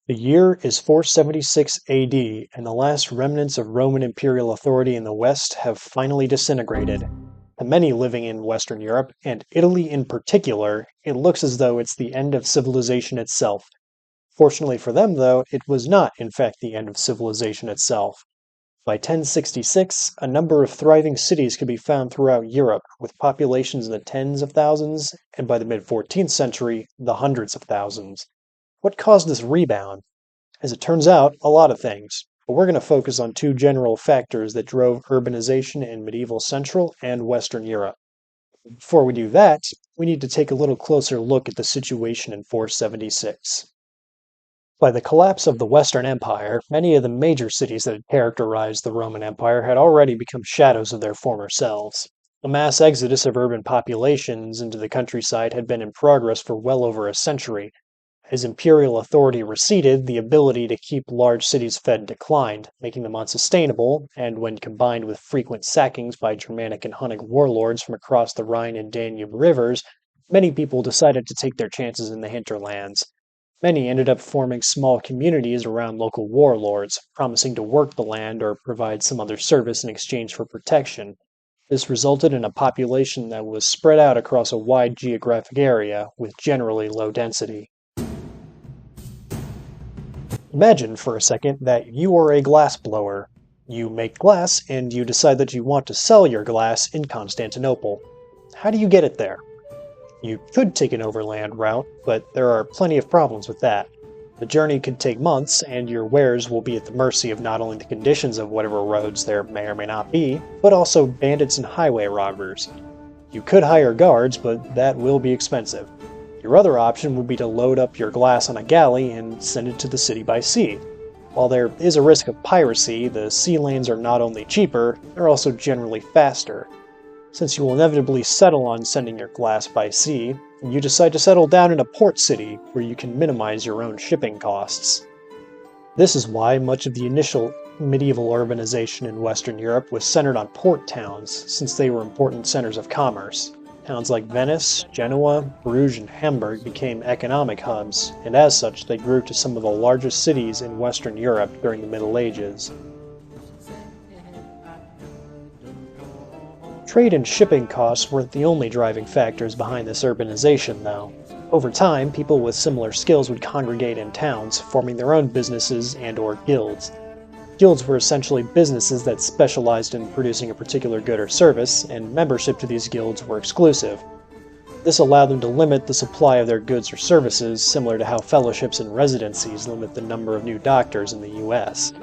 The year is 476 AD, and the last remnants of Roman imperial authority in the West have finally disintegrated. To many living in Western Europe, and Italy in particular, it looks as though it's the end of civilization itself. Fortunately for them, though, it was not, in fact, the end of civilization itself. By 1066, a number of thriving cities could be found throughout Europe, with populations in the tens of thousands, and by the mid 14th century, the hundreds of thousands. What caused this rebound? As it turns out, a lot of things, but we're going to focus on two general factors that drove urbanization in medieval Central and Western Europe. Before we do that, we need to take a little closer look at the situation in 476. By the collapse of the Western Empire, many of the major cities that had characterized the Roman Empire had already become shadows of their former selves. A mass exodus of urban populations into the countryside had been in progress for well over a century. As imperial authority receded, the ability to keep large cities fed declined, making them unsustainable, and when combined with frequent sackings by Germanic and Hunnic warlords from across the Rhine and Danube rivers, many people decided to take their chances in the hinterlands. Many ended up forming small communities around local warlords, promising to work the land or provide some other service in exchange for protection. This resulted in a population that was spread out across a wide geographic area with generally low density. Imagine for a second that you are a glass blower. You make glass and you decide that you want to sell your glass in Constantinople. How do you get it there? You could take an overland route, but there are plenty of problems with that. The journey could take months, and your wares will be at the mercy of not only the conditions of whatever roads there may or may not be, but also bandits and highway robbers. You could hire guards, but that will be expensive. Your other option would be to load up your glass on a galley and send it to the city by sea. While there is a risk of piracy, the sea lanes are not only cheaper, they're also generally faster. Since you will inevitably settle on sending your glass by sea, you decide to settle down in a port city where you can minimize your own shipping costs. This is why much of the initial medieval urbanization in Western Europe was centered on port towns, since they were important centers of commerce. Towns like Venice, Genoa, Bruges, and Hamburg became economic hubs, and as such they grew to some of the largest cities in Western Europe during the Middle Ages. Trade and shipping costs weren't the only driving factors behind this urbanization, though. Over time, people with similar skills would congregate in towns, forming their own businesses and/or guilds. Guilds were essentially businesses that specialized in producing a particular good or service, and membership to these guilds were exclusive. This allowed them to limit the supply of their goods or services, similar to how fellowships and residencies limit the number of new doctors in the US.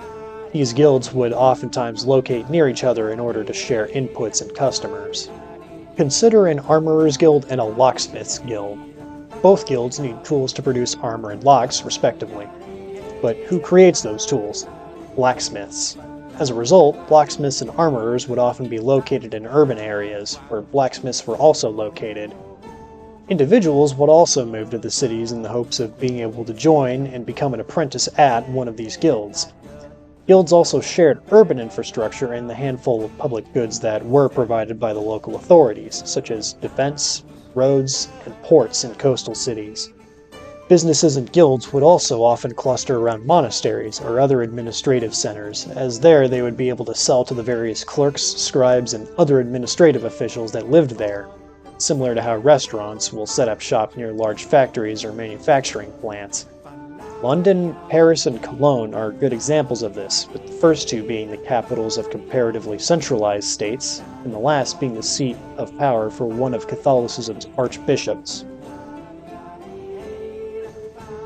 These guilds would oftentimes locate near each other in order to share inputs and customers. Consider an armorer's guild and a locksmith's guild. Both guilds need tools to produce armor and locks, respectively. But who creates those tools? Blacksmiths. As a result, blacksmiths and armorers would often be located in urban areas, where blacksmiths were also located. Individuals would also move to the cities in the hopes of being able to join and become an apprentice at one of these guilds. Guilds also shared urban infrastructure and the handful of public goods that were provided by the local authorities, such as defense, roads, and ports in coastal cities. Businesses and guilds would also often cluster around monasteries or other administrative centers, as there they would be able to sell to the various clerks, scribes, and other administrative officials that lived there, similar to how restaurants will set up shop near large factories or manufacturing plants. London, Paris, and Cologne are good examples of this, with the first two being the capitals of comparatively centralized states, and the last being the seat of power for one of Catholicism's archbishops.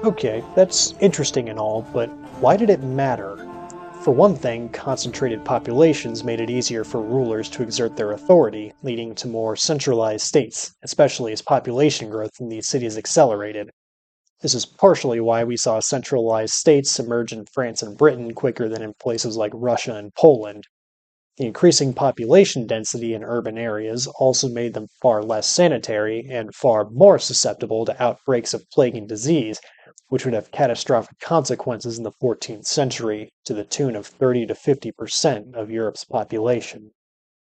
Okay, that's interesting and all, but why did it matter? For one thing, concentrated populations made it easier for rulers to exert their authority, leading to more centralized states, especially as population growth in these cities accelerated. This is partially why we saw centralized states emerge in France and Britain quicker than in places like Russia and Poland. The increasing population density in urban areas also made them far less sanitary and far more susceptible to outbreaks of plague and disease, which would have catastrophic consequences in the 14th century to the tune of 30 to 50% of Europe's population.